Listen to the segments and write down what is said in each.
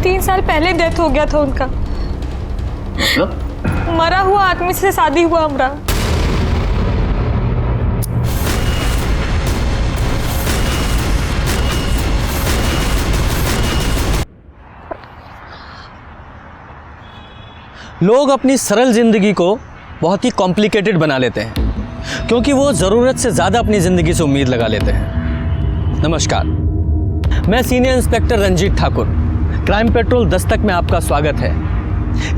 3 साल पहले डेथ हो गया था उनका। मरा हुआ आदमी से शादी हुआ हमरा। लोग अपनी सरल जिंदगी को बहुत ही कॉम्प्लिकेटेड बना लेते हैं क्योंकि वो ज़रूरत से ज़्यादा अपनी ज़िंदगी से उम्मीद लगा लेते हैं। नमस्कार, मैं senior inspector Ranjeet Thakur, Crime Patrol Dastak में आपका स्वागत है।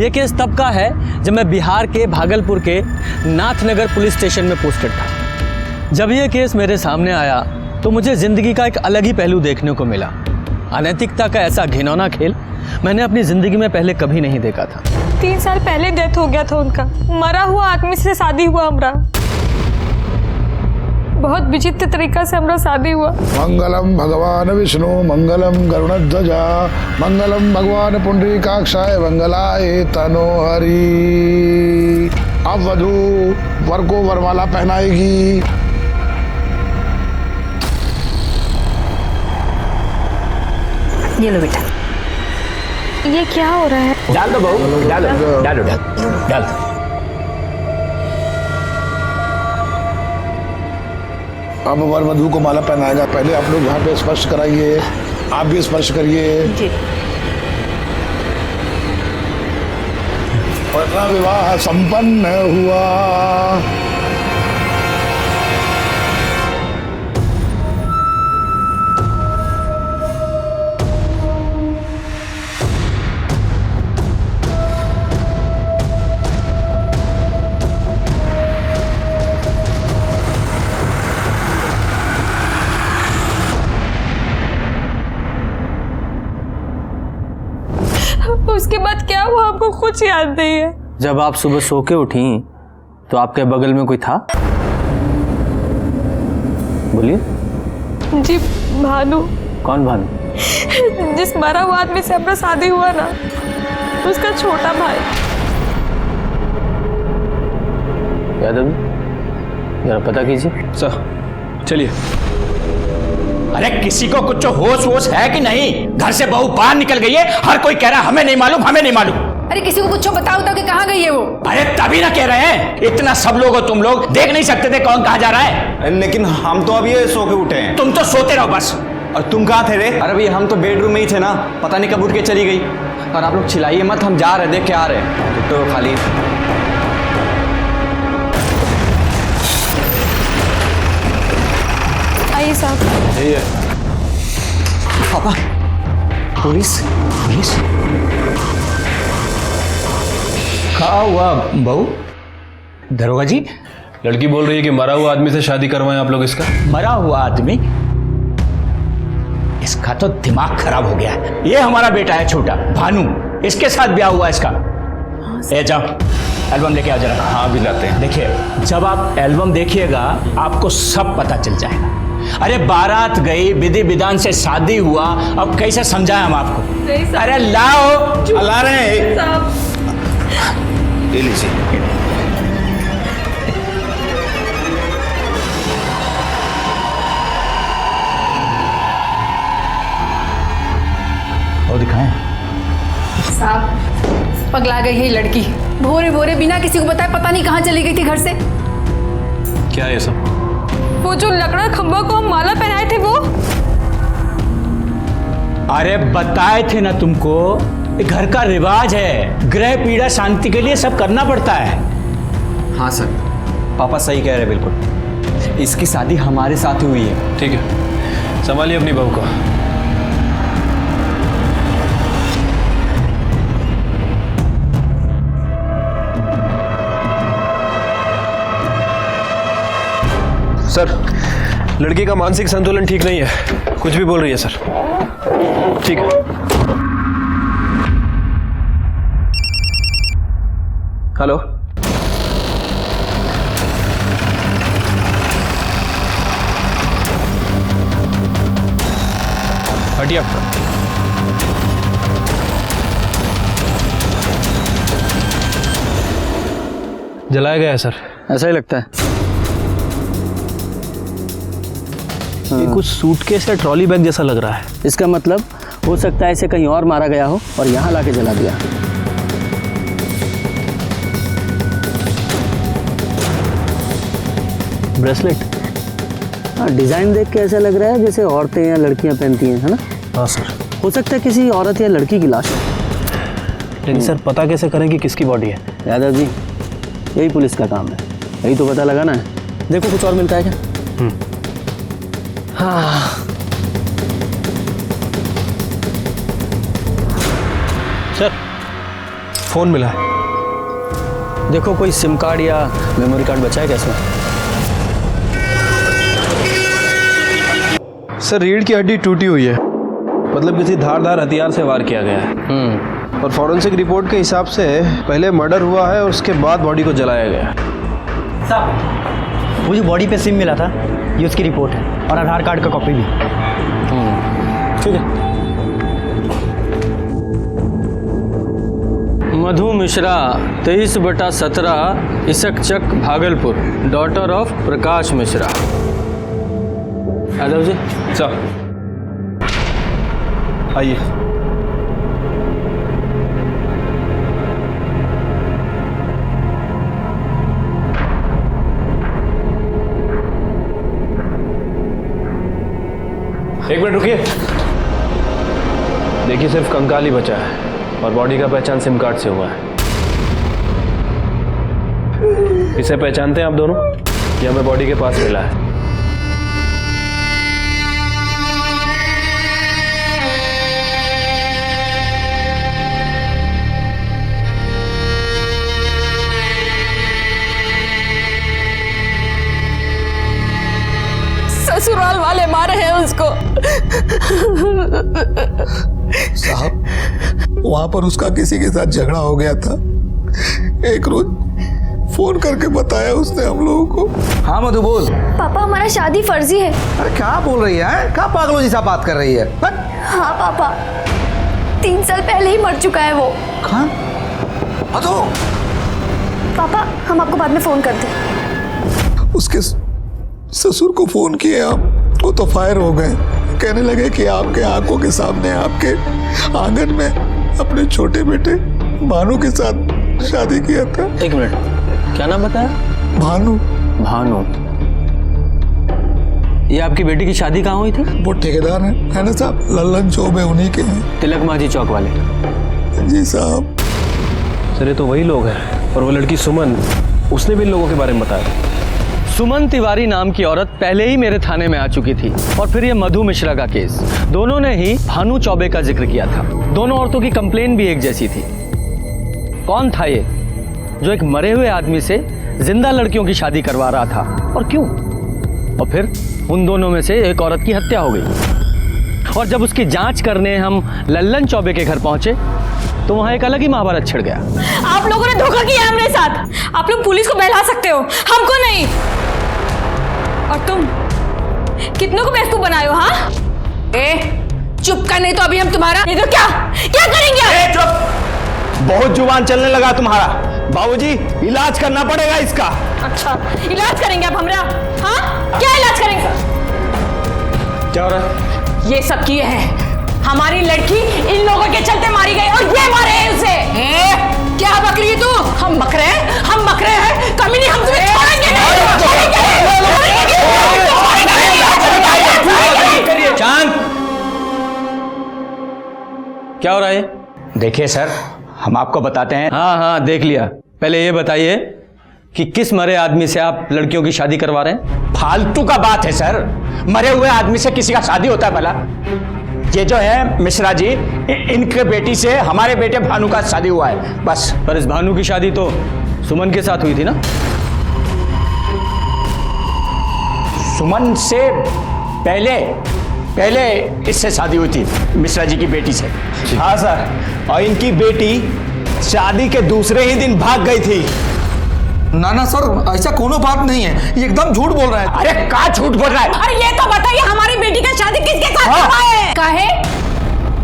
ये केस तब का है जब मैं बिहार के भागलपुर के नाथनगर पुलिस स्टेशन में पोस्टेड था। जब ये केस मेरे सामने आया तो मुझे ज़िंदगी का एक अलग ही पहलू देखने को मिला। अनैतिकता का ऐसा घिनौना खेल मैंने अपनी ज़िंदगी में पहले कभी नहीं देखा था। 3 साल पहले डेथ हो गया था उनका। मरा हुआ आदमी से शादी हुआ हमरा। बहुत विचित्र तरीका से हमरा शादी हुआ। मंगलम भगवान विष्णु मंगलम गरुड़ध्वजा मंगलम भगवान पुंडरीकाक्षाय मंगलाय तनोहरि। अब वधू वर को वरमाला पहनाएगी। ये लो बेटा। ये क्या हो रहा है? डाल दो बहू, डालो डालो डाल दो। अब वर वधू को माला पहनाएगा। पहले आप लोग यहाँ पे स्पर्श कराइए, आप भी स्पर्श करिए। जी। और विवाह संपन्न हुआ। उसके बाद क्या हुआ आपको कुछ याद नहीं है? जब आप सुबह सो के उठी तो आपके बगल में कोई था? बोलिए। जी भानु। कौन भानु? जिस मरा हुआ आदमी से अपना शादी हुआ ना, उसका छोटा भाई। यादव जरा पता कीजिए। सर चलिए। अरे किसी को कुछ होश वोश है कि नहीं? घर से बहू बाहर निकल गई है, हर कोई कह रहा है हमें नहीं मालूम, हमें नहीं मालूम। अरे किसी को कुछ बताओ कि कहाँ गई है वो? अरे तभी ना कह रहे हैं, इतना सब लोग हो तुम लोग, देख नहीं सकते थे कौन कहाँ जा रहा है? लेकिन हम तो अभी ये सो के उठे हैं। तुम तो सोते रहो बस। और तुम कहाँ थे रे? अरे भैया हम तो बेडरूम में ही थे ना, पता नहीं कब उठ के चली गई। और आप लोग चिल्लाइए मत, हम जा रहे देख के आ रहे हैं। तो खाली आइए साहब। पापा, पुलिस पुलिस कहा हुआ बहू? दरोगा जी, लड़की बोल रही है कि मरा हुआ आदमी से शादी करवाएं आप लोग इसका। मरा हुआ आदमी? इसका तो दिमाग खराब हो गया है। ये हमारा बेटा है छोटा भानु, इसके साथ ब्याह हुआ इसका। ए जाओ एल्बम लेके आ जरा। हाँ भी लाते हैं। देखिए, जब आप एल्बम देखिएगा आपको सब पता चल जाएगा। अरे बारात गई, विधि विधान से शादी हुआ, अब कैसे समझाएं हम आपको? अरे लाओ। ला रहे हैं। ले लीजिए। और दिखाएं। साहब पगला गई है लड़की। भोरे भोरे बिना किसी को बताए पता नहीं कहाँ चली गई थी घर से। क्या है ये सब? वो जो लकड़ा खंभा को हम माला पहनाए थे वो। अरे बताए थे ना तुमको, ये घर का रिवाज है, ग्रह पीड़ा शांति के लिए सब करना पड़ता है। हाँ सर, पापा सही कह रहे बिल्कुल। इसकी शादी हमारे साथ ही हुई है। ठीक है, संभालिए अपनी बहू को। सर, लड़की का मानसिक संतुलन ठीक नहीं है, कुछ भी बोल रही है सर। ठीक है। हेलो, हटिए आपका। जलाया गया है सर। ऐसा ही लगता है। ये कुछ सूटकेस या ट्रॉली बैग जैसा लग रहा है। इसका मतलब हो सकता है इसे कहीं और मारा गया हो और यहाँ लाके जला दिया। ब्रेसलेट, हाँ डिज़ाइन देख के ऐसा लग रहा है जैसे औरतें या लड़कियां पहनती हैं, है ना? हाँ सर। हो सकता है किसी औरत या लड़की की लाश है। लेकिन सर पता कैसे करें कि किसकी बॉडी है? यादव जी, यही पुलिस का काम है, यही तो पता लगाना है। देखो कुछ और मिलता है क्या? हाँ, सर फोन मिला है। देखो कोई सिम कार्ड या मेमोरी कार्ड बचा है क्या इसमें? सर रीढ़ की हड्डी टूटी हुई है, मतलब किसी धारदार हथियार से वार किया गया है। और फॉरेंसिक रिपोर्ट के हिसाब से पहले मर्डर हुआ है और उसके बाद बॉडी को जलाया गया है। साहब, वो जो बॉडी पे सिम मिला था ये उसकी रिपोर्ट है और आधार कार्ड का कॉपी भी। ठीक है। मधु मिश्रा 23/17 इसकचक Bhagalpur, daughter of Prakash Mishra. Yadav ji sir आइए। एक मिनट रुकिए। देखिए सिर्फ कंकाल ही बचा है और बॉडी का पहचान सिम कार्ड से हुआ है। इसे पहचानते हैं आप दोनों? ये हमें बॉडी के पास मिला है। ससुराल वाले मारे हैं उसको। साहब, वहां पर उसका किसी के साथ झगड़ा हो गया था। एक रोज फोन करके बताया उसने हम लोगों को। हाँ मधु बोल। पापा हमारा शादी फर्जी है। अरे क्या बोल रही है? क्या पागलों जैसा बात कर रही है? हाँ पापा, 3 साल पहले ही मर चुका है वो। हाँ मधु। पापा हम आपको बाद में फोन करते। उसके ससुर को फोन किए आप, वो तो फायर हो गए। कहने लगे कि आपके आंखों के सामने आपके आंगन में अपने छोटे बेटे भानु के साथ शादी किया था। एक मिनट, क्या नाम बताया? भानु। भानु। ये आपकी बेटी की शादी कहाँ हुई थी? वो ठेकेदार है ना साहब, लल्लन चौबे उन्हीं के हैं। तिलक माझी चौक वाले? जी साहब। सर ये तो वही लोग हैं। और वो लड़की सुमन, उसने भी इन लोगों के बारे में बताया। सुमन तिवारी नाम की औरत पहले ही मेरे थाने में आ चुकी थी। और फिर ये मधु मिश्रा का केस, दोनों ने ही भानु चौबे का जिक्र किया था। दोनों औरतों की कंप्लेन भी एक जैसी थी। कौन था ये जो एक मरे हुए आदमी से जिंदा लड़कियों की शादी करवा रहा था, और क्यों? और फिर उन दोनों में से एक औरत की हत्या हो गई। और जब उसकी जांच करने हम लल्लन चौबे के घर पहुंचे तो वहां एक अलग ही महाभारत छिड़ गया। आप लोगों ने धोखा किया हमारे साथ। आप लोग पुलिस को बहला सकते हो, हमको नहीं। और तुम कितनों को बेवकूफ बनाए हो? हाँ चुप कर, नहीं तो अभी हम तुम्हारा। ये तो क्या क्या करेंगे? चुप। बहुत जुबान चलने लगा तुम्हारा। बाबूजी इलाज करना पड़ेगा इसका। अच्छा, इलाज करेंगे आप हमारा? हाँ क्या इलाज करेंगे? क्या हो रहा है? ये सब किए हैं। हमारी लड़की इन लोगों के चलते मारी गई और ये मारे हैं उसे। क्या बक रही है तू? हम बक रहे हैं, हम बक रहे हैं। कमीनी हम तुम्हें छोड़ेंगे नहीं। चांद, क्या हो रहा है? देखिए सर, हम आपको बताते हैं। हाँ हाँ देख लिया। पहले ये बताइए कि किस मरे आदमी से आप लड़कियों की शादी करवा रहे हैं? फालतू का बात है सर। मरे हुए आदमी से किसी का शादी होता है भला? ये जो है मिश्रा जी, इनके बेटी से हमारे बेटे भानु का शादी हुआ है बस। पर इस भानु की शादी तो सुमन के साथ हुई थी ना? सुमन से पहले इससे शादी हुई थी, मिश्रा जी की बेटी से। हाँ सर, और इनकी बेटी शादी के दूसरे ही दिन भाग गई थी। ना ना सर, ऐसा कोनो बात नहीं है, ये एकदम झूठ बोल रहा है। अरे का झूठ बोल रहा है? अरे ये तो बताइए, हमारी बेटी का शादी किसके साथ करवाए? काहे?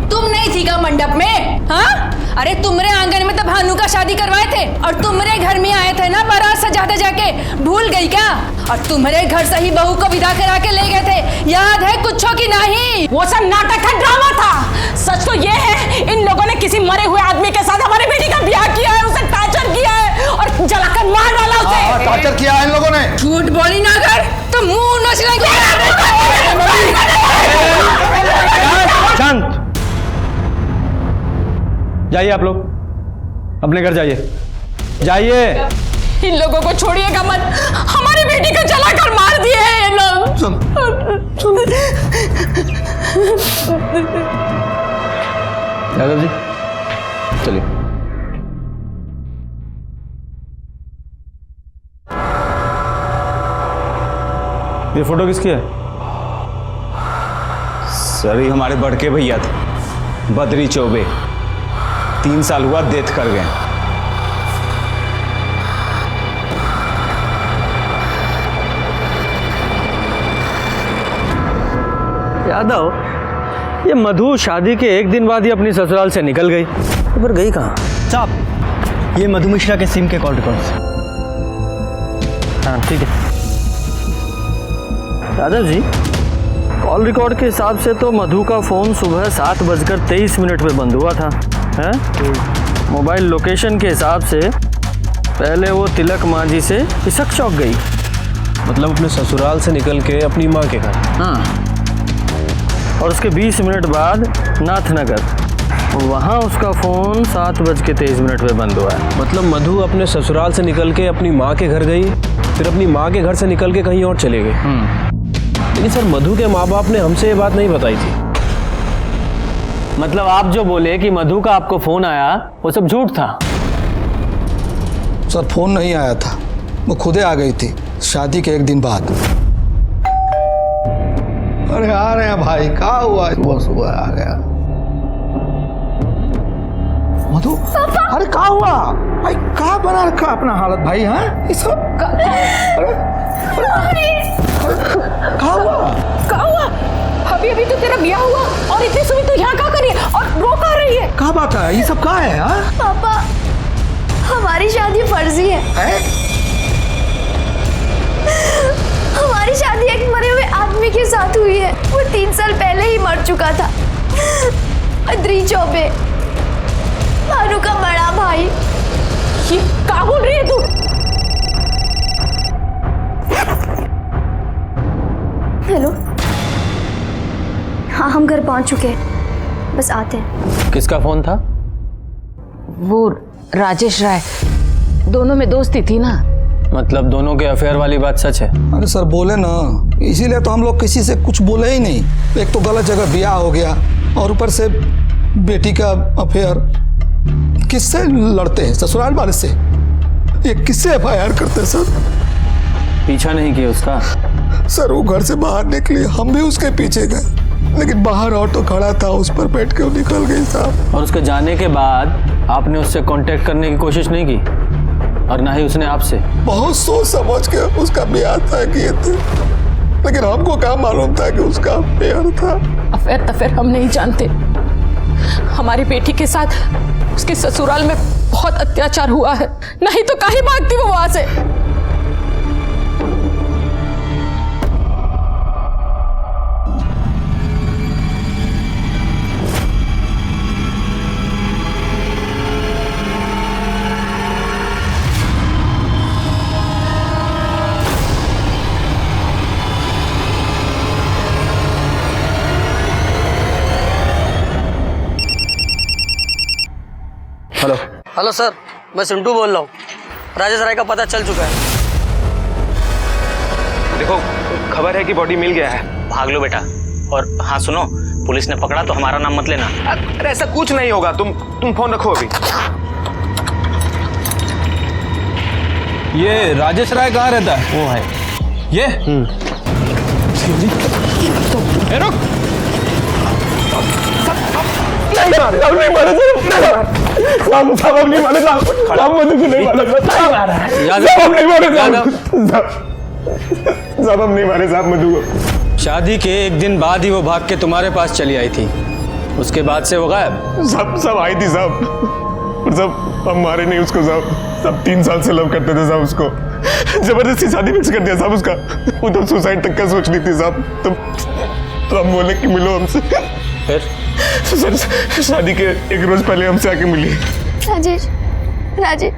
तुम नहीं थी का मंडप में? हाँ अरे तुमरे आंगन में तो भानु का शादी करवाए थे और तुमरे घर में आए थे ना बारात सजाते जाके, भूल गई क्या? और तुम्हारे घर से ही बहू को विदा करा के ले गए थे, याद है कुछ की नहीं? वो सब नाटक था, ड्रामा था। सच तो ये है इन लोगों ने किसी मरे हुए आदमी के साथ हमारी बेटी का ब्याह किया है, उसे टॉर्चर किया है और जलाकर मार डाला उसे। टॉर्चर किया है इन लोगों ने। झूठ बोली ना कर तो मुंह नच लगे। शांत जाइए, आप लोग अपने घर जाइए, जाइए। इन लोगों को छोड़िएगा मत, हमारी बेटी को जलाकर मार दिए हैं ये लोग। यादव जी चलिए। ये फोटो किसकी है? सर ये हमारे बड़के भैया थे, बद्री चौबे। 3 साल हुआ डेथ कर गए। यादव, ये मधु शादी के 1 दिन बाद ही अपनी ससुराल से निकल गई, पर गई कहाँ? साहब, ये मधु मिश्रा के सिम के कॉल रिकॉर्ड्स। हाँ ठीक है। यादव जी, कॉल रिकॉर्ड के हिसाब से तो मधु का फ़ोन सुबह 7:23 पे बंद हुआ था, है? मोबाइल लोकेशन के हिसाब से पहले वो तिलक मांझी से पिसक चौक गई, मतलब अपने ससुराल से निकल के अपनी माँ के घर। हाँ, और उसके 20 मिनट बाद नाथनगर, वहाँ उसका फ़ोन 7:23 पे बंद हुआ है। मतलब मधु अपने ससुराल से निकल के अपनी माँ के घर गई, फिर अपनी माँ के घर से निकल के कहीं और चले गए। लेकिन सर मधु के माँ बाप ने हमसे ये बात नहीं बताई थी। मतलब आप जो बोले कि मधु का आपको फ़ोन आया, वो सब झूठ था? सर फोन नहीं आया था, वो खुदे आ गई थी शादी के 1 दिन बाद। अरे आ रहे हैं भाई, कहा हुआ? सुबह सुबह आ गया मधु। अरे कहा हुआ भाई, कहा बना रखा अपना हालत भाई? हाँ ये सब कहा हुआ? अभी तो तेरा ब्याह हुआ और इतनी सुबह तू यहाँ क्या कर रही है और रो कर रही है? कहा बात है? ये सब कहा है? हाँ पापा, हमारी शादी फर्जी है। हमारी शादी एक मरे हुए आदमी के साथ हुई है, वो 3 साल पहले ही मर चुका था। बद्री चौबे, भानु का बड़ा भाई। ये क्या बोल रही है तू? हेलो, हाँ हम घर पहुंच चुके हैं, बस आते हैं। किसका फ़ोन था? वो राजेश राय, दोनों में दोस्ती थी ना। मतलब दोनों के अफेयर वाली बात सच है? अरे सर बोले ना, इसीलिए तो हम लोग किसी से कुछ बोले ही नहीं। एक तो गलत जगह ब्याह हो गया और ऊपर से बेटी का अफेयर। किससे लड़ते हैं? ससुराल वाले से। ये किससे FIR करते हैं सर? पीछा नहीं किया उसका? सर वो घर से बाहर निकली, हम भी उसके पीछे गए, लेकिन बाहर ऑटो खड़ा था, उस पर बैठ के वो निकल गई साहब। और उसके जाने के बाद आपने उससे कांटेक्ट करने की कोशिश नहीं की और ना ही उसने आपसे? बहुत सोच समझ के उसका ब्याह तय किए थे, लेकिन हमको क्या मालूम था कि उसका अफेयर था। अफेयर तफेयर हम नहीं जानते। हमारी बेटी के साथ उसके ससुराल में बहुत अत्याचार हुआ है, नहीं तो काहे भागती वो वहां से? हेलो हेलो सर, मैं सिंटू बोल रहा हूँ। राजेश राय का पता चल चुका है। देखो खबर है कि बॉडी मिल गया है। भाग लो बेटा। और हाँ सुनो, पुलिस ने पकड़ा तो हमारा नाम मत लेना। अरे ऐसा कुछ नहीं होगा, तुम फोन रखो अभी। ये राजेश राय कहाँ रहता है? वो है ये रुक। नहीं मारे शादी के 1 दिन बाद ही वो भाग के तुम्हारे पास चली आई थी, उसके बाद से वो गायब? सब आई थी साहब, और सब हम मारे नहीं उसको साहब। सब 3 साल से लव करते थे साहब उसको, जबरदस्ती शादी फिक्स कर दिया साहब उसका। वो तो सुसाइड तक का सोच रही थी साहब। तो हम बोले कि मिलो हमसे। फिर सर शादी के 1 रोज पहले हमसे आके मिली। राजेश, राजेश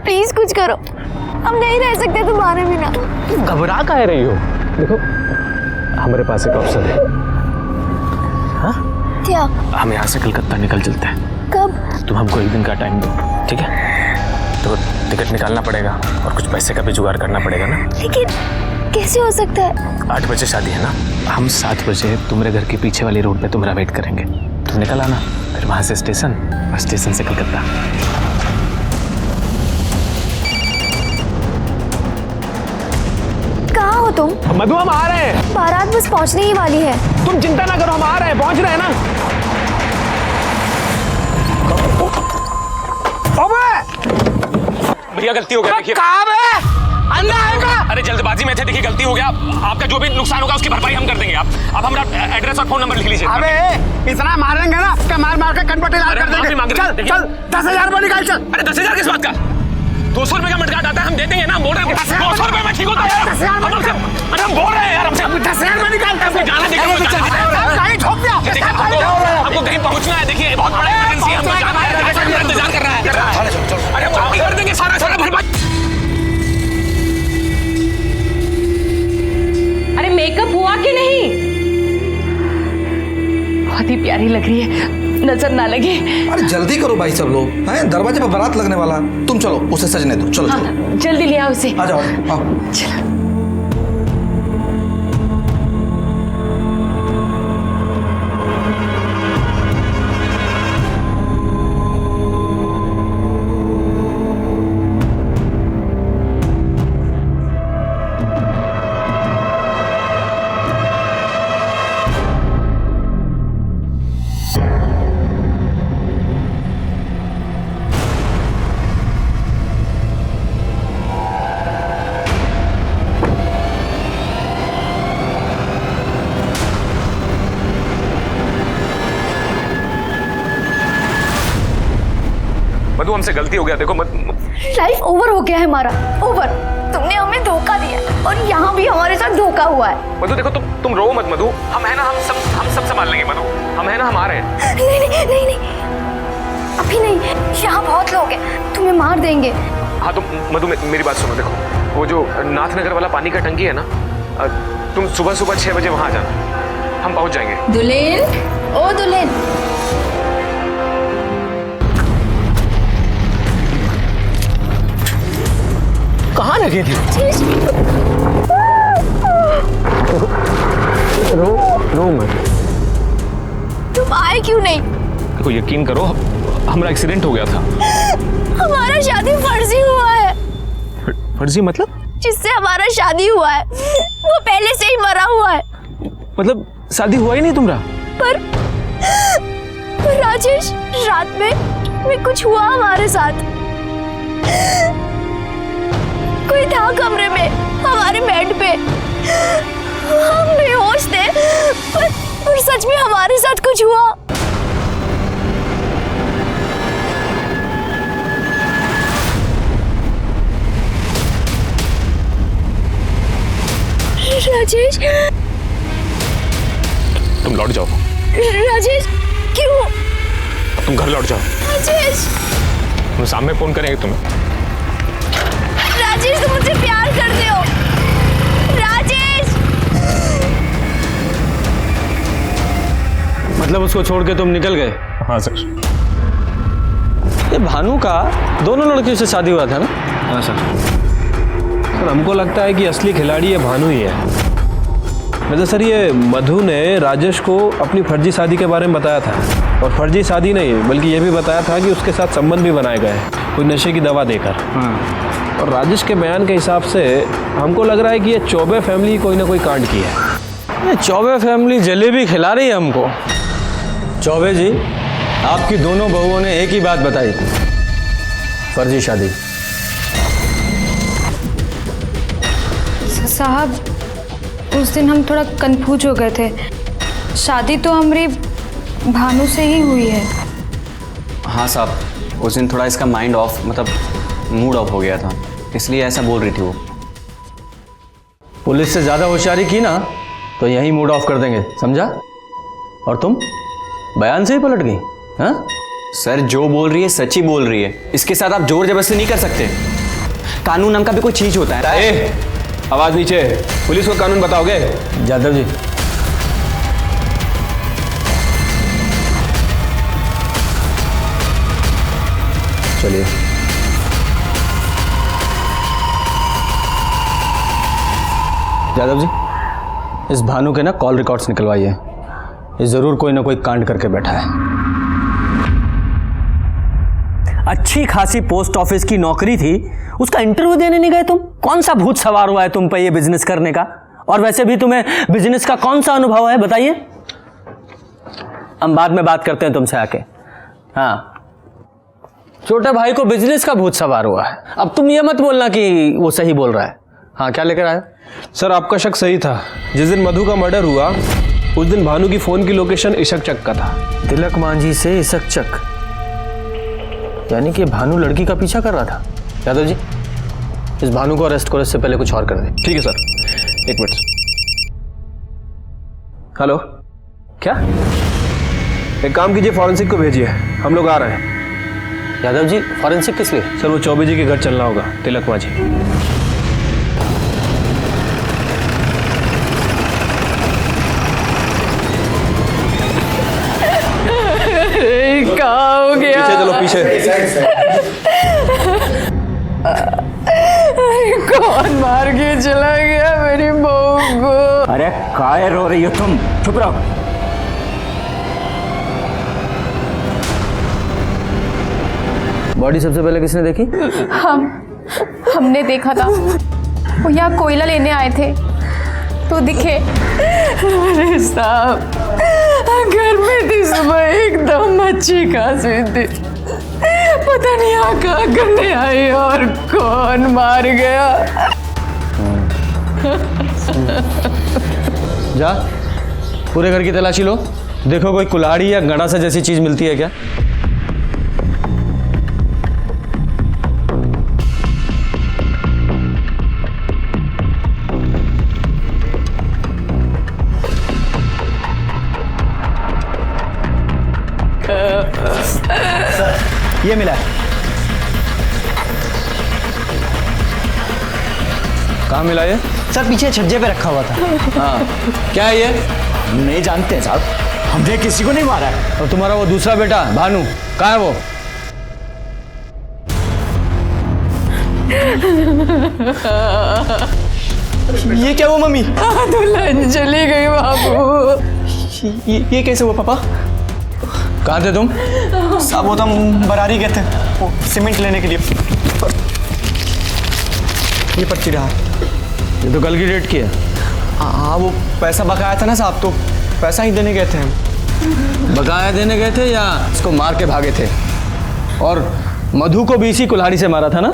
प्लीज कुछ करो, हम नहीं रह सकते तुम्हारे बिना। घबरा काहे रही हो? देखो हमारे पास एक ऑप्शन है। हाँ? क्या? हम यहाँ से कलकत्ता निकल चलते हैं। कब? तुम हमको 1 दिन का टाइम दो, ठीक है? तो टिकट निकालना पड़ेगा और कुछ पैसे का भी जुगाड़ करना पड़ेगा ना। लेकिन कैसे हो सकता है? 8 बजे शादी है ना, हम 7 बजे तुम्हारे घर के पीछे वाली रोड पे तुम्हारा वेट करेंगे। तुम निकल आना, फिर वहाँ से स्टेशन और स्टेशन से कलकत्ता। कहाँ हो तुम? मधु हम आ रहे हैं। बारात बस पहुँचने ही वाली है। तुम चिंता ना करो, हम आ रहे हैं, पहुँच रहे हैं ना। भैया गलती हो गया, देखिए। अंदर आएगा। अरे जल्दबाजी में थे, देखिए गलती हो गया। आपका जो भी नुकसान होगा उसकी भरपाई हम कर देंगे। आप हमारा एड्रेस और फोन नंबर लिख लीजिए। अबे इतना मारेंगे ना कि मार के कनपट्टी लाल कर देंगे। चल 10,000 रुपये निकाल चल। अरे 10,000 किस बात का? 200 रुपये का मटका आता है, हम दे देंगे ना। बोल रहे हैं 200 रुपये में ठीक होता है। अरे हम बोल रहे हैं यार, हमसे 10,000 रुपये निकाल। जाना देखिए, हमको कहीं पहुंचना है। देखिए बहुत बड़ा इमरजेंसी है, हमको जाना है, इंतजार कर रहा है। अरे हम कर देंगे सारा भरपाई। अरे मेकअप हुआ कि नहीं? बहुत ही प्यारी लग रही है, नजर ना लगे। अरे जल्दी करो भाई, सब लोग हैं, दरवाजे पर बारात लगने वाला। तुम चलो उसे सजने दो। चलो चलो जल्दी ले आओ उसे। आ जाओ आओ। चलो। मधु हमसे गलती हो गया, देखो लाइफ ओवर हो गया है हमारा, ओवर। तुमने हमें धोखा दिया और यहाँ भी हमारे साथ धोखा हुआ है। मधु देखो, तुम रो मत मधु। हम है ना, हम सब संभाल लेंगे मधु। हम है ना, हम आ रहे हैं। नहीं अभी नहीं, यहाँ बहुत लोग हैं, तुम्हें मार देंगे। हाँ तो मधु मेरी बात सुनो। देखो वो जो नाथनगर वाला पानी का टंकी है ना, तुम सुबह 6 बजे वहां आ जाना, हम पहुंच जाएंगे। दुल्हन, ओ दुल्हन, कहाँ लगे थे? रो मत। तुम आए क्यों नहीं? देखो यकीन करो, हमारा एक्सीडेंट हो गया था। हमारा शादी फर्जी हुआ है। फर्जी मतलब? जिससे हमारा शादी हुआ है वो पहले से ही मरा हुआ है। मतलब शादी हुआ ही नहीं तुम्हारा? पर राजेश, रात में कुछ हुआ हमारे साथ। कोई था कमरे में, हमारे बेड पे। हम बेहोश थे, पर सच में हमारे साथ कुछ हुआ। राजेश, तुम लौट जाओ। राजेश क्यों? तुम घर लौट जाओ। राजेश, हम सामने फोन करेंगे तुम्हें। राजेश तुम मुझसे प्यार करते हो। राजेश, मतलब उसको छोड़ के तुम निकल गए? हाँ सर। ये भानु का दोनों लड़कियों से शादी हुआ था ना? हाँ सर। हमको लगता है कि असली खिलाड़ी ये भानु ही है। मतलब सर ये मधु ने राजेश को अपनी फर्जी शादी के बारे में बताया था, और फर्जी शादी नहीं बल्कि ये भी बताया था कि उसके साथ संबंध भी बनाए गए कोई नशे की दवा देकर। और राजेश के बयान के हिसाब से हमको लग रहा है कि ये चौबे फैमिली कोई ना कोई कांड की है। ये चौबे फैमिली जलेबी खिला रही है हमको। चौबे जी, आपकी दोनों बहुओं ने एक ही बात बताई, फर्जी शादी। साहब उस दिन हम थोड़ा कंफ्यूज हो गए थे। शादी तो हमारी भानु से ही हुई है। हाँ साहब, उस दिन थोड़ा इसका माइंड ऑफ, मतलब मूड ऑफ हो गया था, इसलिए ऐसा बोल रही थी वो। पुलिस से ज़्यादा होशियारी की ना तो यही मूड ऑफ कर देंगे, समझा? और तुम बयान से ही पलट गई? हाँ सर, जो बोल रही है सच ही बोल रही है, इसके साथ आप जोर जबरदस्ती नहीं कर सकते। कानून नाम का भी कोई चीज होता है। ए, आवाज नीचे। पुलिस को कानून बताओगे? जादव जी, चलिए। जादव जी, इस भानु के ना कॉल रिकॉर्ड्स निकलवाइए। ये जरूर कोई ना कोई कांड करके बैठा है। अच्छी खासी पोस्ट ऑफिस की नौकरी थी, उसका इंटरव्यू देने नहीं गए तुम? कौन सा भूत सवार हुआ है तुम पे ये बिजनेस करने का? और वैसे भी तुम्हें बिजनेस का कौन सा अनुभव है, बताइए। हम बाद में बात करते हैं तुमसे आके। हाँ, छोटे भाई को बिजनेस का भूत सवार हुआ है। अब तुम ये मत बोलना कि वो सही बोल रहा है। हाँ, क्या लेकर आए? सर, आपका शक सही था। जिस दिन मधु का मर्डर हुआ उस दिन भानु की फोन की लोकेशन इशक चक का था। तिलक मांझी से इशक चक, यानी कि भानु लड़की का पीछा कर रहा था। यादव जी, इस भानु को अरेस्ट करो, इससे पहले कुछ और कर दे। ठीक है सर, एक मिनट। हेलो, क्या? एक काम कीजिए, फॉरेंसिक को भेजिए, हम लोग आ रहे हैं। यादव जी, फॉरेंसिक किस लिए? सर, वो चौबे जी के घर चलना होगा, तिलक मांझी। क्या हो गया? पीछे चलो, पीछे। कौन मार के चला गया मेरी बहू को? अरे काय रो रही हो तुम? चुप रहो। बॉडी सबसे पहले किसने देखी? हमने देखा था, वो यहाँ कोयला लेने आए थे तो दिखे। अरे साहब, घर में थी, सुबह एकदम अच्छी खासी थी, पता नहीं यहाँ कहाँ करने आई और कौन मार गया। जा, पूरे घर की तलाशी लो, देखो कोई कुल्हाड़ी या गड़ासा जैसी चीज मिलती है क्या। ये मिला है। कहाँ मिला ये? सर, पीछे छज्जे पे रखा हुआ था। हाँ, क्या है ये? हम नहीं जानते साहब, हमने किसी को नहीं मारा है। और तुम्हारा वो दूसरा बेटा भानु कहाँ है वो? ये क्या हुआ मम्मी? दुल्हन चली गई बाबू। ये कैसे हुआ पापा? कहाँ थे तुम? साहब, वो तो हम बरारी गए थे, वो सीमेंट लेने के लिए। ये पर्ची रहा। ये तो कल की डेट की है। हाँ, वो पैसा बकाया था ना साहब, तो पैसा ही देने गए थे हम। बकाया देने गए थे या इसको मार के भागे थे? और मधु को भी इसी कुल्हाड़ी से मारा था ना?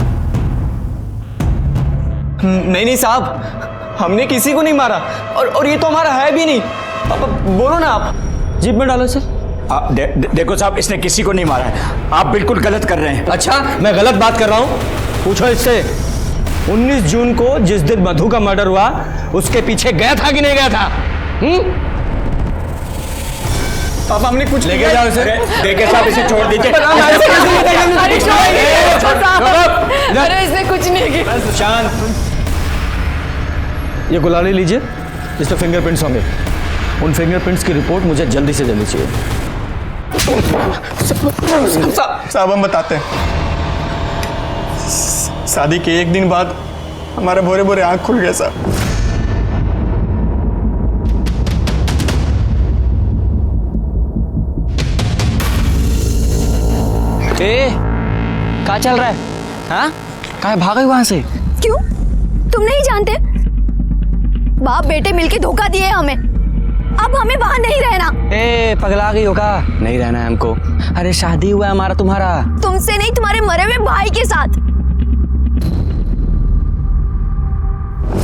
नहीं साहब, हमने किसी को नहीं मारा, और ये तो हमारा है भी नहीं। पापा बोलो ना आप। जीप में डालो इसे। देखो साहब, इसने किसी को नहीं मारा है, आप बिल्कुल गलत कर रहे हैं। अच्छा, मैं गलत बात कर रहा हूँ? पूछो इससे, 19 जून को जिस दिन मधु का मर्डर हुआ उसके पीछे गया था कि नहीं गया था? पापा, हमने कुछ लेके जाओ इसे। देखे साहब, इसे छोड़ दीजिए। अरे इसने कुछ नहीं किया। शांत। ये गुलाली लीजिए, इस पे फिंगरप्रिंट्स होंगे। उन फिंगरप्रिंट्स की रिपोर्ट मुझे जल्दी से जल्दी चाहिए। साहब, हम बताते हैं। शादी के एक दिन बाद हमारे भोरे भोरे आंख खुल गया साहब। क्या चल रहा है? हाँ, कहाँ भागे वहां से? क्यों, तुम नहीं जानते? बाप बेटे मिलके धोखा दिए हमें, अब हमें वहां नहीं रहना। ए, पगला गई हो का? नहीं रहना है हमको। अरे शादी हुआ है हमारा तुम्हारा। तुमसे नहीं, तुम्हारे मरे हुए भाई के साथ।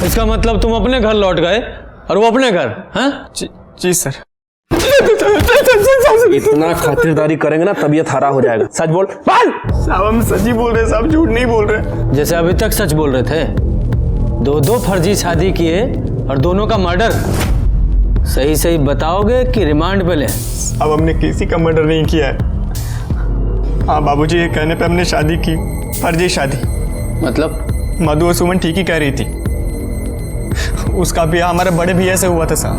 इसका मतलब तुम अपने घर लौट गए और वो अपने घर? हाँ? जी सर। इतना खातिरदारी करेंगे ना तबीयत हरा हो जाएगा। सच बोल। साहब हम सच ही बोल रहे हैं साहब, झूठ नहीं बोल रहे। जैसे अभी तक सच बोल रहे थे। दो फर्जी शादी किए और दोनों का मर्डर। सही सही बताओगे कि रिमांड पे ले? अब हमने किसी का मर्डर नहीं किया है। हाँ बाबूजी, ये कहने पे हमने शादी की, फर्जी शादी। मतलब? मधु और सुमन ठीक ही कह रही थी। उसका ब्याह हमारे बड़े भैया से हुआ था साहब।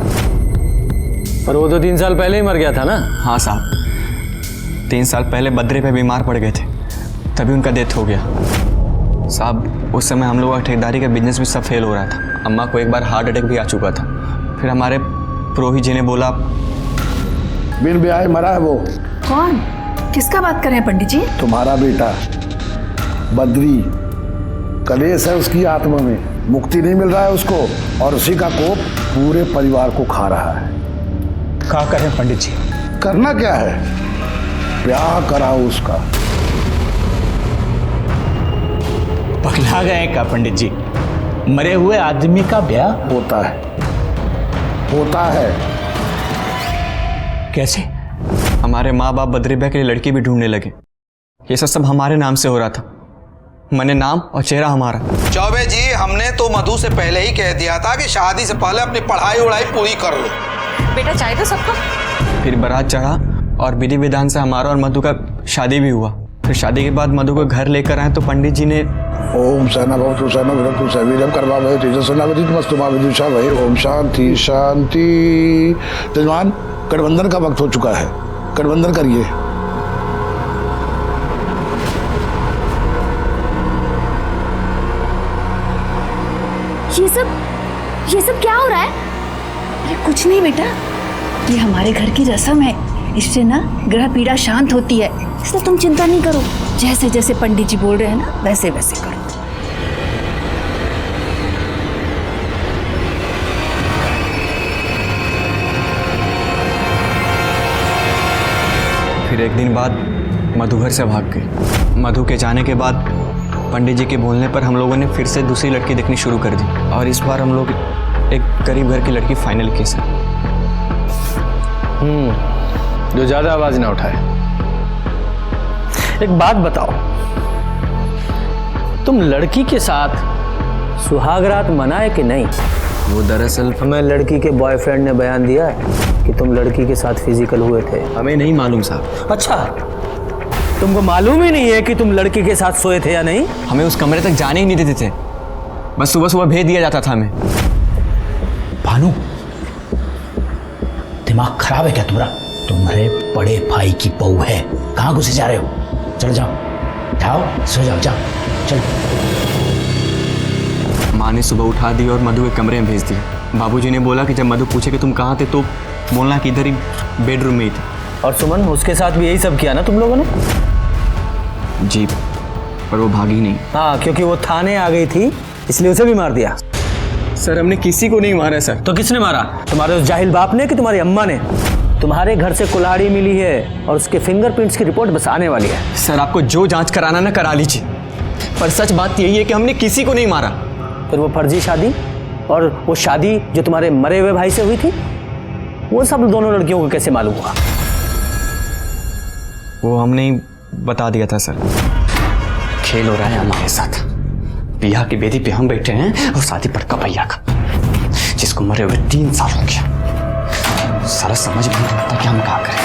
पर वो तो 3 साल पहले ही मर गया था ना? हाँ साहब, 3 साल पहले बद्री पे बीमार पड़ गए थे, तभी उनका डेथ हो गया साहब। उस समय हम लोग का ठेकेदारी का बिजनेस भी सब फेल हो रहा था। अम्मा को एक बार हार्ट अटैक भी आ चुका था। फिर हमारे पुरोहित जी ने बोला, बिन ब्याह मरा है वो। कौन? किसका बात कर रहे हैं पंडित जी? तुम्हारा बेटा बद्री। कलेश है उसकी आत्मा में, मुक्ति नहीं मिल रहा है उसको, और उसी का कोप पूरे परिवार को खा रहा है। क्या करें पंडित जी? करना क्या है, ब्याह कराओ उसका। पगला गए क्या पंडित जी? मरे हुए आदमी का ब्याह होता है, होता है। कैसे? हमारे माँ बाप बद्री भाई के लिए लड़की भी ढूंढने लगे। ये सब हमारे नाम से हो रहा था। मने नाम और चेहरा हमारा। चौबे जी, हमने तो मधु से पहले ही कह दिया था कि शादी से पहले अपनी पढ़ाई उड़ाई पूरी कर लो। बेटा चाय तो सबको। फिर बारात चढ़ा और विधि विधान से हमारा और मधु का शादी भी हुआ। फिर शादी के बाद मधु को घर लेकर आए तो पंडित जी ने ओम सहना भवतु सहना भुनक्तु सवीर्यं कर्मा भवति तेजस्विनावधीतमस्तु मा विद्युषावहैः। ओम शांति शांति। यजमान, गठबंधन का वक्त हो चुका है, गठबंधन करिए। ये सब क्या हो रहा है? ये कुछ नहीं बेटा, ये हमारे घर की रस्म है। इससे ना ग्रह पीड़ा शांत होती है, इसलिए तुम चिंता नहीं करो। जैसे जैसे पंडित जी बोल रहे हैं ना, वैसे वैसे करो। फिर एक दिन बाद मधु घर से भाग गई। मधु के जाने के बाद पंडित जी के बोलने पर हम लोगों ने फिर से दूसरी लड़की देखनी शुरू कर दी, और इस बार हम लोग एक गरीब घर की लड़की फाइनल की सर। जो ज्यादा आवाज ना उठाए। एक बात बताओ, तुम लड़की के साथ सुहागरात मनाए कि नहीं? वो दरअसल हमें लड़की के बॉयफ्रेंड ने बयान दिया है कि तुम लड़की के साथ फिजिकल हुए थे। हमें नहीं मालूम साहब। अच्छा, तुमको मालूम ही नहीं है कि तुम लड़की के साथ सोए थे या नहीं? हमें उस कमरे तक जाने ही नहीं देते थे, बस सुबह सुबह भेज दिया जाता था हमें। भानु, दिमाग खराब है क्या तुम्हारा? तुम्हारे बड़े भाई की बहू है, कहाँ घुसे जा रहे हो? चलो जाओ, जाओ सो जाओ, जाओ चलो। माँ ने सुबह उठा दी और मधु के कमरे में भेज दिया। बाबूजी ने बोला कि जब मधु पूछे कि तुम कहाँ थे तो बोलना कि इधर ही बेडरूम में ही थे। और सुमन, उसके साथ भी यही सब किया ना तुम लोगों ने? जी, पर वो भागी नहीं। हाँ, क्योंकि वो थाने आ गई थी इसलिए उसे भी मार दिया। सर हमने किसी को नहीं मारा सर। तो किसने मारा? तुम्हारे उस जाहिल बाप ने कि तुम्हारी अम्मा ने? तुम्हारे घर से कुल्हाड़ी मिली है और उसके फिंगरप्रिंट्स की रिपोर्ट बस आने वाली है। सर आपको जो जांच कराना ना करा लीजिए, पर सच बात यही है कि हमने किसी को नहीं मारा। फिर वो फर्जी शादी और वो शादी जो तुम्हारे मरे हुए भाई से हुई थी, वो सब दोनों लड़कियों को कैसे मालूम हुआ? वो हमने ही बता दिया था सर। खेल हो रहा है हमारे साथ। बियाह की बेदी पे हम बैठे हैं और शादी पर कपैया का, जिसको मरे हुए 3 साल हो गया। सारा समझ में नहीं आता कि हम क्या करें।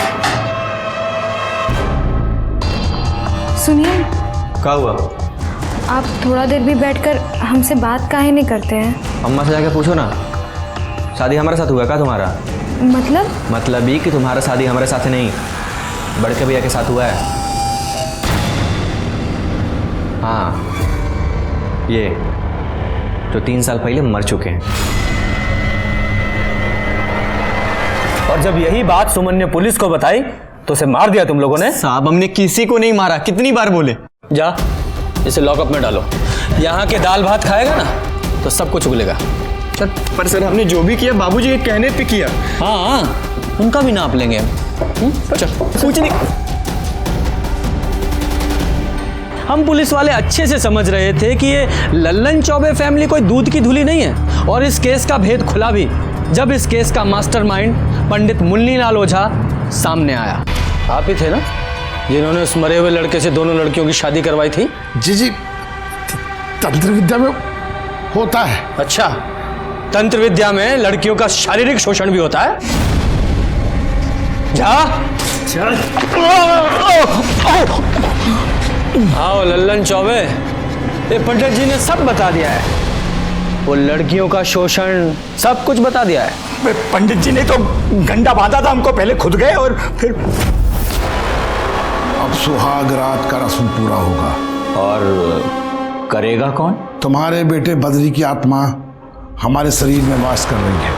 सुनिए, क्या हुआ? आप थोड़ा देर भी बैठकर हमसे बात काहे नहीं करते हैं? अम्मा से जाके पूछो ना, शादी हमारे साथ हुआ क्या तुम्हारा? मतलब ही कि तुम्हारा शादी हमारे साथ नहीं, बड़के भैया के साथ हुआ है। हाँ, ये जो 3 साल पहले मर चुके हैं। और जब यही बात सुमन ने पुलिस को बताई तो उसे मार दिया तुम लोगों ने? साहब हमने किसी को नहीं मारा, कितनी बार बोले। जा, इसे लॉकअप में डालो। यहाँ के दाल भात खाएगा ना तो सब कुछ उगलेगा। सर, पर सर हमने जो भी किया बाबूजी के कहने पे किया। हाँ, उनका भी नाप लेंगे हम। चल, कुछ नहीं। हम पुलिस वाले अच्छे से समझ रहे थे कि ये लल्लन चौबे फैमिली कोई दूध की धुली नहीं है, और इस केस का भेद खुला भी जब इस केस का मास्टरमाइंड पंडित मुन्नीलाल ओझा सामने आया। आप ही थे ना जिन्होंने उस मरे हुए लड़के से दोनों लड़कियों की शादी करवाई थी? जी जी, तंत्र विद्या में होता है। अच्छा, तंत्र विद्या में लड़कियों का शारीरिक शोषण भी होता है? जा आओ लल्लन चौबे, ये पंडित जी ने सब बता दिया है, वो लड़कियों का शोषण सब कुछ बता दिया है। पंडित जी ने तो गंडा बांधा था हमको, पहले खुद गए और फिर। अब सुहाग रात का रस्म पूरा होगा। और करेगा कौन? तुम्हारे बेटे बद्री की आत्मा हमारे शरीर में वास कर रही है।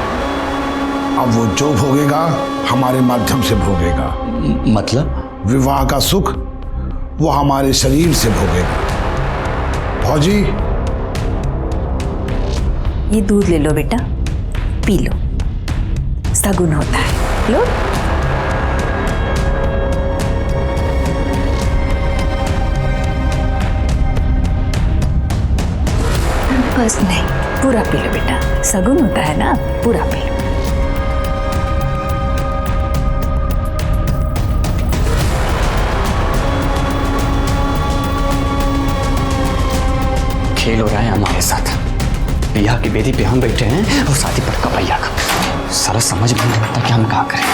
अब वो जो भोगेगा हमारे माध्यम से भोगेगा। मतलब? विवाह का सुख वो हमारे शरीर से भोगेगा। भौजी, ये दूध ले लो बेटा, पी लो, सगुन होता है। लो। बस नहीं, पूरा पी लो बेटा, सगुन होता है ना, पूरा पी लो। खेल हो रहा है हमारे साथ। बिया की बेदी पे हम बैठे हैं और शादी पर कपैया का। सारा समझ में नहीं आता कि हम क्या करें।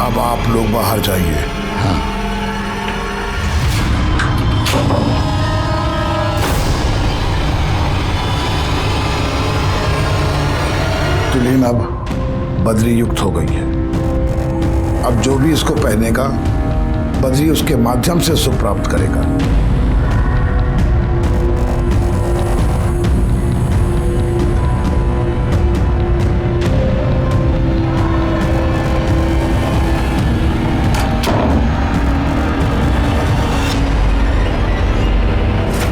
अब आप लोग बाहर जाइए। हाँ। तुलीन अब बद्री युक्त हो गई है। अब जो भी इसको पहनेगा बद्री उसके माध्यम से सुख प्राप्त करेगा।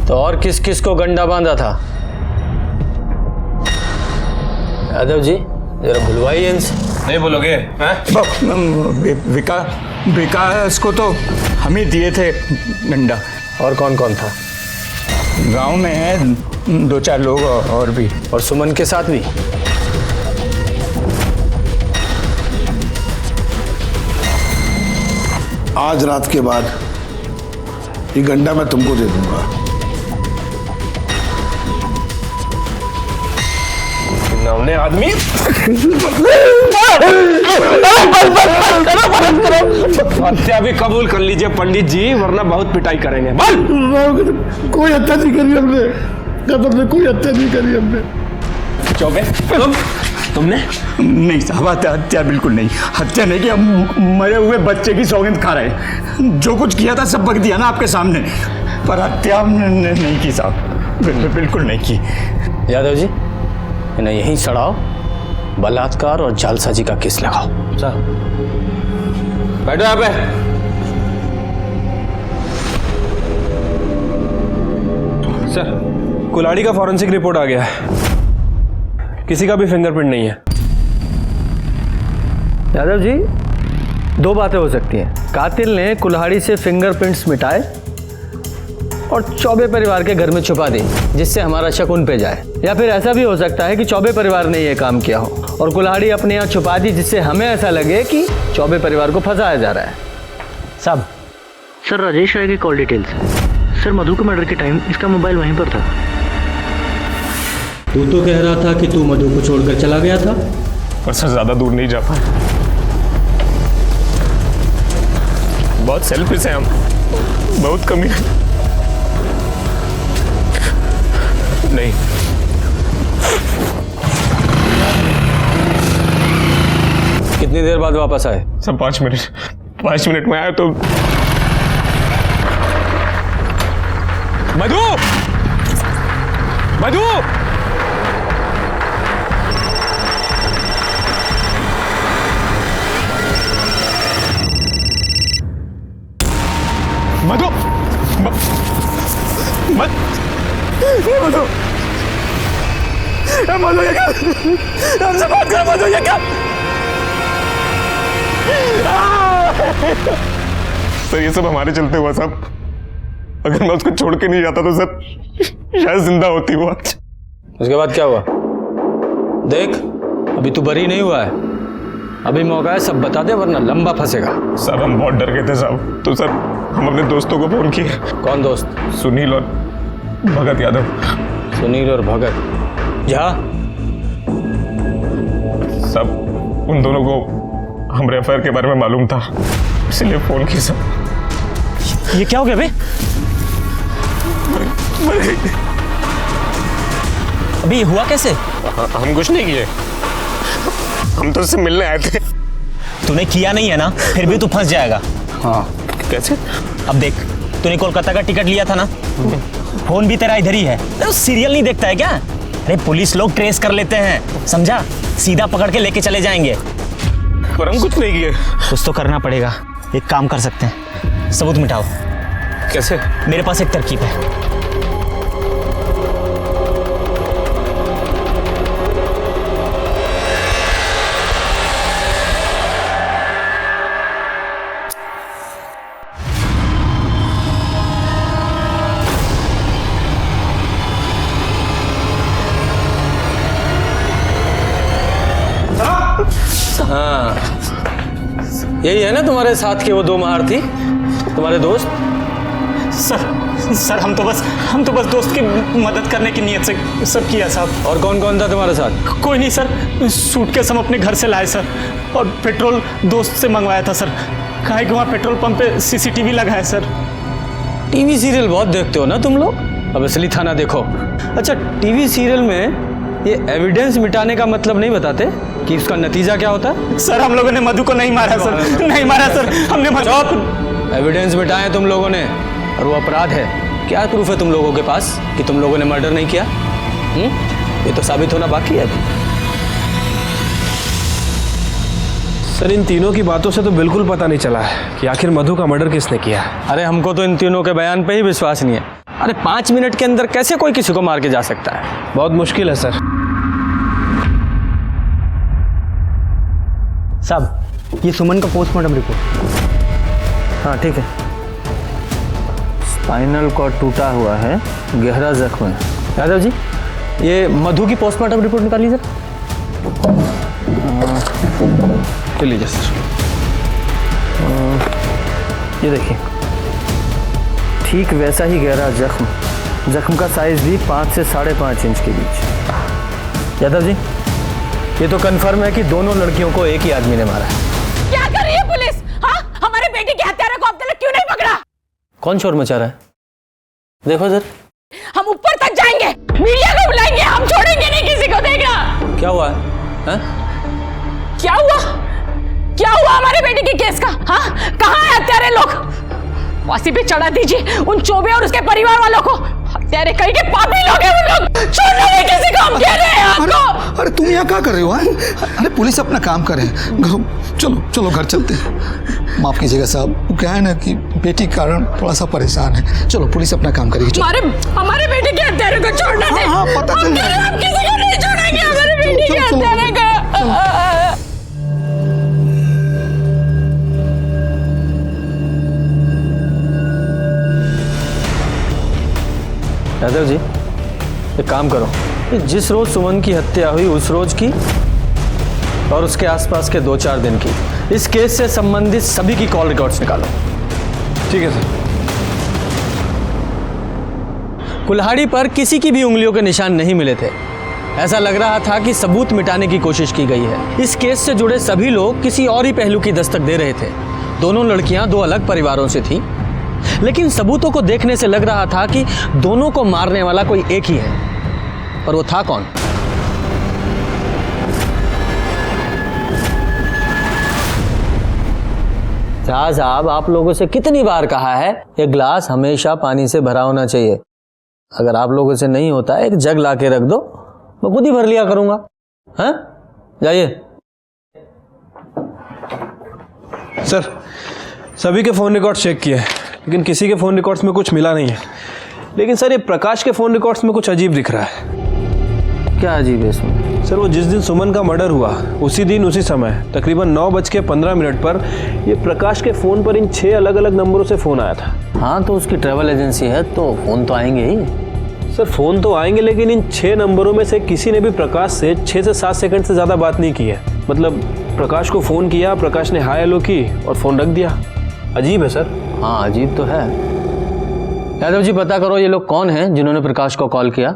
तो और किस किस को गंडा बांधा था? यादव जी जरा बुलवाइए इनसे। नहीं बोलोगे? विकास को तो हम ही दिए थे गंडा। और कौन कौन था? गांव में है 2-4 लोग और भी। और सुमन के साथ भी? आज रात के बाद ये गंडा मैं तुमको दे दूंगा। नवने आदमी हत्या भी कबूल कर लीजिए पंडित जी, वरना बहुत पिटाई करेंगे। कोई हत्या नहीं करी हमने, कसम से कोई हत्या नहीं करी हमने। चौबे तुमने? नहीं साहब, हत्या बिल्कुल नहीं। हत्या नहीं की, हम मरे हुए बच्चे की सौगंध खा रहे। जो कुछ किया था सब बक दिया ना आपके सामने, पर हत्या हमने नहीं की साहब, बिल्कुल नहीं की। यादव जी इन्हें यहीं सड़ाओ, बलात्कार और जालसाजी का केस लगाओ। बैठो यहाँ पे। सर, कुल्हाड़ी का फॉरेंसिक रिपोर्ट आ गया है, किसी का भी फिंगरप्रिंट नहीं है। यादव जी 2 बातें हो सकती हैं। कातिल ने कुल्हाड़ी से फिंगरप्रिंट्स मिटाए और चौबे परिवार के घर में छुपा दी, जिससे हमारा शक उन पे जाए। या फिर ऐसा भी हो सकता है कि चौबे परिवार ने यह काम किया हो और कुल्हाड़ी अपने यहाँ छुपा दी, जिससे हमें ऐसा लगे कि चौबे परिवार को फंसाया जा रहा है। साहब। सर राजेश राय की कॉल डिटेल्स है। सर मधु के मर्डर के टाइम इसका मोबाइल वहीं पर था। तू तो कह रहा था कि तू मधु को छोड़कर चला गया था। पर सर ज्यादा दूर नहीं जा पाए, बहुत सेल्फिश है हम, बहुत कमी है। नहीं कितनी देर बाद वापस आए? सर 5 मिनट में आया तो मधु मधु मधु मधु मधु ये क्या? हमसे बात करो मधु, ये क्या? सर ये सब हमारे चलते हुआ सब अगर मैं उसको छोड़ के नहीं जाता तो सर शायद जिंदा होती वो आज। उसके बाद क्या हुआ? देख, अभी तू बरी नहीं हुआ है, अभी मौका है, सब बता दे वरना लंबा फंसेगा। साहब हम बहुत डर गए थे साहब, तो सर हम अपने दोस्तों को फोन किए। कौन दोस्त? सुनील और भगत यादव। सुनील और भगत, जहाँ सब उन दोनों को हमारे अफेयर के बारे में मालूम था, इसलिए फोन किया सब। ये क्या हो गया बे? मर गई। अभी हुआ कैसे? हम कुछ नहीं किए, हम तो उससे मिलने आए थे। तूने किया नहीं है ना, फिर भी तू फंस जाएगा। हाँ कैसे? अब देख, तूने कोलकाता का टिकट लिया था ना, फोन भी तेरा इधर ही है। तो सीरियल नहीं देखता है क्या? अरे पुलिस लोग ट्रेस कर लेते हैं, समझा? सीधा पकड़ के लेके चले जाएंगे। पर हम कुछ नहीं किए। कुछ तो करना पड़ेगा। एक काम कर सकते हैं, सबूत मिटाओ। कैसे? मेरे पास एक तरकीब है। हाँ, यही है ना तुम्हारे साथ के वो दो महारथी, तुम्हारे दोस्त? सर हम तो बस दोस्त की मदद करने की नीयत से सब किया साहब। और कौन कौन था तुम्हारे साथ? कोई नहीं सर, सूटकेस हम अपने घर से लाए सर, और पेट्रोल दोस्त से मंगवाया था सर। काहे कि वहाँ पेट्रोल पंप पे सीसीटीवी लगा है सर। टीवी सीरियल बहुत देखते हो ना तुम लोग, अब असली थाना देखो। अच्छा, टीवी सीरियल में ये एविडेंस मिटाने का मतलब नहीं बताते कि उसका नतीजा क्या होता है? सर हम लोगों ने मधु को नहीं मारा सर, नहीं मारा सर, हमने चुप! एविडेंस मिटाए तुम लोगों ने, और वो अपराध है। क्या प्रूफ है तुम लोगों के पास कि तुम लोगों ने मर्डर नहीं किया? ये तो साबित होना बाकी है अभी। सर इन तीनों की बातों से तो बिल्कुल पता नहीं चला है कि आखिर मधु का मर्डर किसने किया। अरे हमको तो इन तीनों के बयान पे ही विश्वास नहीं है। अरे 5 मिनट के अंदर कैसे कोई किसी को मार के जा सकता है? बहुत मुश्किल है सर। साहब, ये सुमन का पोस्टमार्टम रिपोर्ट। हाँ ठीक है। स्पाइनल कॉर्ड टूटा हुआ है, गहरा जख्म है। यादव जी, ये मधु की पोस्टमार्टम रिपोर्ट निकालिए सर। ले लीजिए सर। ये देखिए, ठीक वैसा ही गहरा जख्म का साइज भी 5 से 5.5 इंच के बीच। यादव जी, ये तो कंफर्म है कि दोनों लड़कियों को एक ही आदमी ने मारा है। क्या कर रही है पुलिस? हाँ, हमारे बेटे के हत्यारे को अब तक क्यों नहीं पकड़ा? कौन शोर मचा रहा है? देखो सर। हम ऊपर तक जाएंगे, मीडिया को बुलाएंगे, हम छोड़ेंगे नहीं किसी को। देखना क्या हुआ है? क्या हुआ? क्या हुआ हमारे बेटे के केस का? हाँ, कहाँ है हत्यारे लोग? फांसी पे चढ़ा दीजिए उन चौबे और उसके परिवार वालों को। हत्यारे कहीं के पापी लोग हैं उन लोग। छोड़ना नहीं किसी को, हम कह रहे हैं आपको। अरे तुम यहाँ क्या कर रहे हो? अरे पुलिस अपना काम करे। चलो घर चलते हैं। माफ कीजिएगा साहब, क्या है ना कि बेटी के कारण थोड़ा सा परेशान है। चलो पुलिस अपना काम करेगी। हमारे बेटे के हत्यारे को छोड़ना नहीं। हाँ, पता चल जाएगा। हम किसी को नहीं छोड़ेंगे हमारे बेटे के हत्यारे को। यादव जी, एक काम करो, जिस रोज सुमन की हत्या हुई उस रोज की और उसके आसपास के 2-4 दिन की, इस केस से संबंधित सभी की कॉल रिकॉर्ड्स निकालो। ठीक है सर। कुल्हाड़ी पर किसी की भी उंगलियों के निशान नहीं मिले थे। ऐसा लग रहा था कि सबूत मिटाने की कोशिश की गई है। इस केस से जुड़े सभी लोग किसी और ही पहलू की दस्तक दे रहे थे। दोनों लड़कियां 2 अलग परिवारों से थीं, लेकिन सबूतों को देखने से लग रहा था कि दोनों को मारने वाला कोई एक ही है। पर वो था कौन? साहब, आप लोगों से कितनी बार कहा है, ये ग्लास हमेशा पानी से भरा होना चाहिए। अगर आप लोगों से नहीं होता, एक जग ला के रख दो, मैं खुद ही भर लिया करूंगा। हाँ, जाइए। सर, सभी के फ़ोन रिकॉर्ड्स चेक किए, लेकिन किसी के फ़ोन रिकॉर्ड्स में कुछ मिला नहीं है। लेकिन सर, ये प्रकाश के फ़ोन रिकॉर्ड्स में कुछ अजीब दिख रहा है। क्या अजीब है इसमें? सर वो जिस दिन सुमन का मर्डर हुआ उसी दिन उसी समय तकरीबन 9:15 पर ये प्रकाश के फ़ोन पर इन 6 अलग अलग नंबरों से फ़ोन आया था। हाँ तो उसकी ट्रैवल एजेंसी है तो फ़ोन तो आएंगे ही। सर फ़ोन तो आएंगे लेकिन इन 6 नंबरों में से किसी ने भी प्रकाश से 6 से 7 सेकंड से ज़्यादा बात नहीं की है। मतलब प्रकाश को फ़ोन किया, प्रकाश ने हाय हेलो की और फ़ोन रख दिया। अजीब है सर। हाँ अजीब तो है। यादव जी पता करो ये लोग कौन हैं जिन्होंने प्रकाश को कॉल किया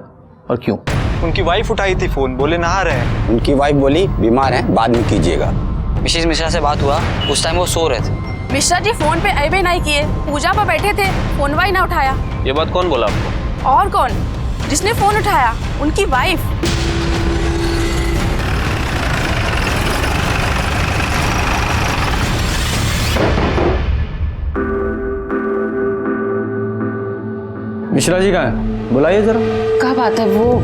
और क्यों? उनकी वाइफ उठाई थी फ़ोन, बोले नहा रहे हैं। उनकी वाइफ बोली बीमार हैं, बाद में कीजिएगा। मिसेस मिश्रा से बात हुआ, उस टाइम वो सो रहे थे। मिश्रा जी फोन पे अबे नहीं किए, पूजा पर बैठे थे, फोन वाई ना उठाया। ये बात कौन बोला आपको? और कौन? जिसने फोन उठाया उनकी वाइफ। मिश्रा जी कहाँ हैं? बुलाइए जरा। क्या बात है, वो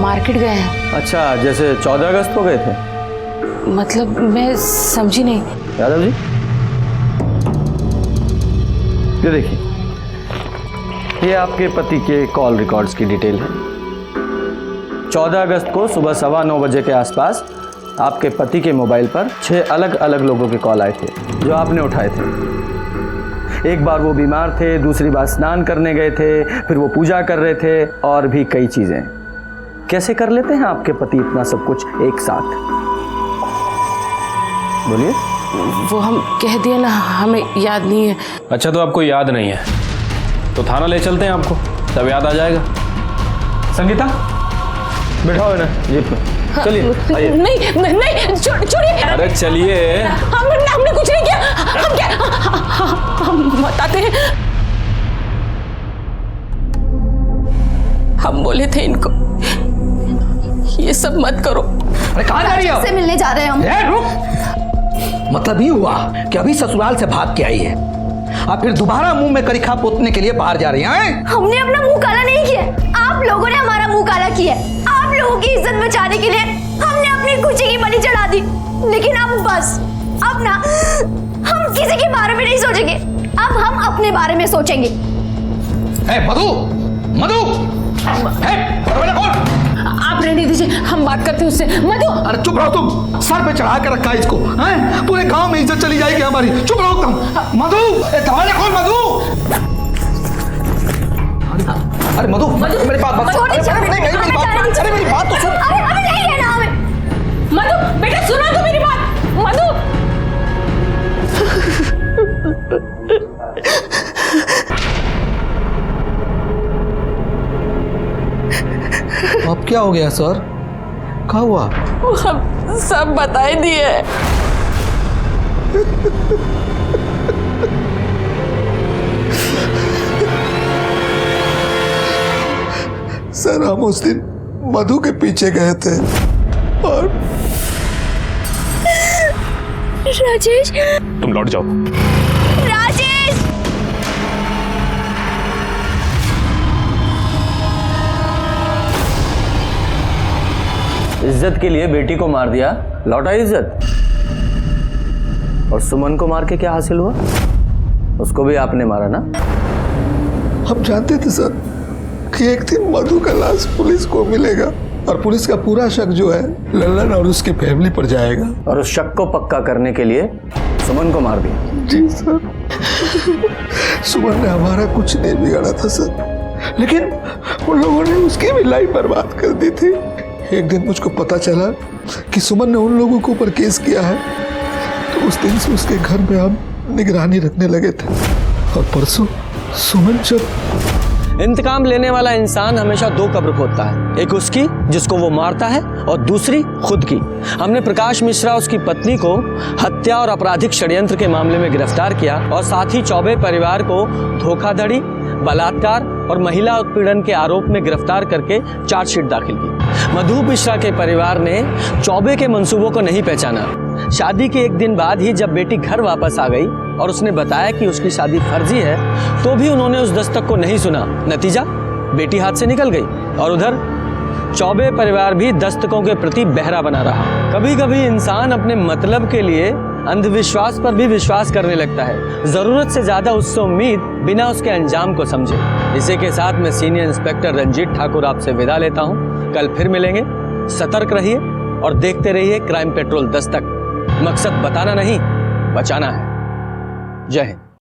मार्केट गए हैं। अच्छा, जैसे 14 अगस्त को गए थे? मतलब मैं समझी नहीं। यादव जी ये देखिए, ये आपके पति के कॉल रिकॉर्ड्स की डिटेल है। 14 अगस्त को सुबह 9:15 बजे के आसपास आपके पति के मोबाइल पर 6 अलग अलग लोगों के कॉल आए थे जो आपने उठाए थे। एक बार वो बीमार थे, दूसरी बार स्नान करने गए थे, फिर वो पूजा कर रहे थे और भी कई चीजें। कैसे कर लेते हैं आपके पति इतना सब कुछ एक साथ? बोलिए। वो हम कह दिए ना, हमें याद नहीं है। अच्छा तो आपको याद नहीं है तो थाना ले चलते हैं आपको, तब याद आ जाएगा। संगीता बैठाओ ना जीप पे। चलिए आइए। नहीं छोड़िए। अरे चलिए। हमने कुछ नहीं किया। हम क्या हम बताते हैं। हम बोले थे इनको ये सब मत करो। अरे कहाँ जा रही हो? से मिलने जा रहे हैं हम। रुक। मतलब ये हुआ कि अभी ससुराल से भाग के आई है, आप फिर दोबारा मुंह में करिखा पोतने के लिए बाहर जा रही हैं? हमने अपना मुंह काला नहीं किया, आप लोगों ने हमारा मुंह काला किया। आप लोगों की इज्जत बचाने के लिए हमने अपनी खुशी की बलि चढ़ा दी। लेकिन अब बस, अब ना हम किसी के बारे में नहीं सोचेंगे, अब हम अपने बारे में सोचेंगे। मधु, मधु, आप रहने दीजिए, हम बात करते हैं उससे। मधु। अरे चुप रहो तुम, सर पे चढ़ा के रखा है इसको, हैं? पूरे गांव में इज्जत चली जाएगी हमारी। चुप रहो तुम। मधु, दरवाजा खोल मधु। अरे मधु, मेरी बात मत सुन। अरे मेरी बात तो सुन। अरे हमें नहीं रहना हमें। मधु बेटा सुना तो मेरी बात। मधु। अब क्या हो गया सर? क्या हुआ? हम सब बता ही दिए। सर हम उस दिन मधु के पीछे गए थे और राजेश, तुम लौट जाओ। राजेश, इज्जत के लिए बेटी को मार दिया, लौटा इज्जत। और सुमन को मार के क्या हासिल हुआ? उसको भी आपने मारा ना? हम जानते थे सर कि एक दिन मधु का लाश पुलिस को मिलेगा और पुलिस का पूरा शक जो है लल्लन और उसकी फैमिली पर जाएगा। और उस शक को पक्का करने के लिए सुमन को मार दिया। जी सर, सुमन ने हमारा कुछ नहीं बिगाड़ा था सर, लेकिन उन लोगों ने उसकी भी लाइफ बर्बाद कर दी थी। एक दिन मुझको पता चला कि सुमन ने उन लोगों के ऊपर केस किया है, तो उस दिन से उसके घर में हम निगरानी रखने लगे थे। और परसों सुमन जब इंतकाम लेने वाला इंसान हमेशा 2 कब्र खोदता है, एक उसकी जिसको वो मारता है और दूसरी खुद की। हमने प्रकाश मिश्रा उसकी पत्नी को हत्या और आपराधिक षड्यंत्र के मामले में गिरफ्तार किया और साथ ही चौबे परिवार को धोखाधड़ी, बलात्कार और महिला उत्पीड़न के आरोप में गिरफ्तार करके चार्जशीट दाखिल की। मधु मिश्रा के परिवार ने चौबे के मंसूबों को नहीं पहचाना। शादी के एक दिन बाद ही जब बेटी घर वापस आ गई और उसने बताया कि उसकी शादी फर्जी है, तो भी उन्होंने उस दस्तक को नहीं सुना। नतीजा, बेटी हाथ से निकल गई और उधर चौबे परिवार भी दस्तकों के प्रति बहरा बना रहा। कभी कभी इंसान अपने मतलब के लिए अंधविश्वास पर भी विश्वास करने लगता है, जरूरत से ज्यादा उससे उम्मीद बिना उसके अंजाम को समझे। इसी के साथ मैं सीनियर इंस्पेक्टर रंजीत ठाकुर आपसे विदा लेता हूँ। कल फिर मिलेंगे सतर्क रहिए और देखते रहिए क्राइम पेट्रोल दस्तक। मकसद बताना नहीं, बचाना है। जय हिंद।